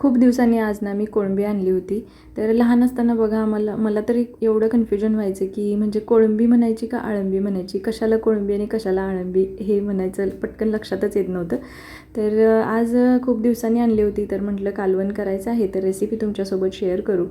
खूप दिवसांनी आज ना मी कोळंबी आणली होती. तर लहान असताना बघा मला तरी एवढं कन्फ्युजन व्हायचं की म्हणजे कोळंबी म्हणायची का अळंबी म्हणायची, कशाला कोळंबी आणि कशाला अळंबी हे म्हणायचं पटकन लक्षातच येत नव्हतं. तर आज खूप दिवसांनी आणली होती, तर म्हटलं कालवण करायचं आहे तर रेसिपी तुमच्यासोबत शेअर करू.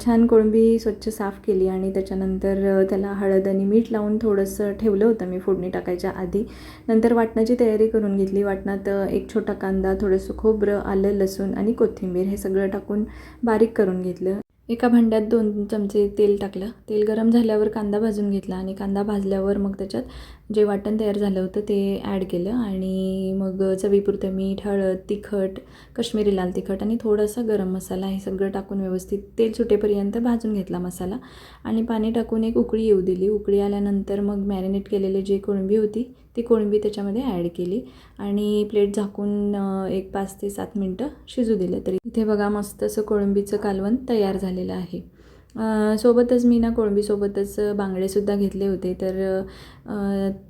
छान कोळंबी स्वच्छ साफ केली आणि त्याच्यानंतर त्याला हळद आणि मीठ लावून थोडंसं ठेवलं होतं मी फोडणी टाकायच्या आधी. नंतर वाटणाची तयारी करून घेतली. वाटणात एक छोटा कांदा, थोडंसं खोबरं, आलं, लसूण आणि कोथिंबीर हे सगळं टाकून बारीक करून घेतलं. एका भांड्यात 2 चमचे तेल टाकलं. तेल गरम झाल्यावर कांदा भाजून घेतला आणि कांदा भाजल्यावर मग त्याच्यात जे वाटण तयार झालं होतं ते ॲड केलं आणि मग चवीपुरतं मीठ, हळद, तिखट, काश्मीरी लाल तिखट आणि थोडासा गरम मसाला हे सगळं टाकून व्यवस्थित तेल सुटेपर्यंत भाजून घेतला मसाला आणि पाणी टाकून एक उकळी येऊ दिली. उकळी आल्यानंतर मग मॅरिनेट केलेली जी कोळंबी होती ती कोळंबी त्याच्यामध्ये ॲड केली आणि प्लेट झाकून एक 5 ते 7 मिनटं शिजू दिलं. तरी इथे बघा मस्त असं कोळंबीचं कालवण तयार झालेलं आहे. सोबतच मी ना कोळंबीसोबतच बांगडेसुद्धा घेतले होते. तर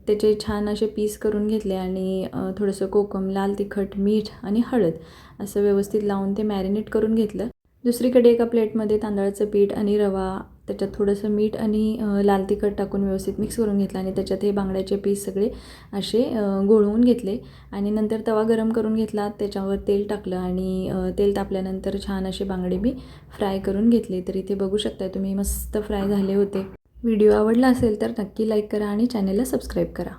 त्याचे छान असे पीस करून घेतले आणि थोडंसं कोकम, लाल तिखट, मीठ आणि हळद असं व्यवस्थित लावून ते मॅरिनेट करून घेतलं. दुसरीकडे एका प्लेटमध्ये तांदळाचं पीठ आणि रवा, त्याच्यात थोडंसं मीठ आणि लाल तिखट टाकून व्यवस्थित मिक्स करून घेतलं आणि त्याच्यात हे बांगड्याचे पीस सगळे असे घोळवून घेतले आणि नंतर तवा गरम करून घेतला. त्याच्यावर तेल टाकलं आणि तेल तापल्यानंतर छान असे बांगडे मी फ्राय करून घेतले. तर इथे बघू शकता तुम्ही मस्त फ्राय झाले होते. व्हिडिओ आवडला असेल तर नक्की लाईक करा आणि चॅनलला सबस्क्राईब करा.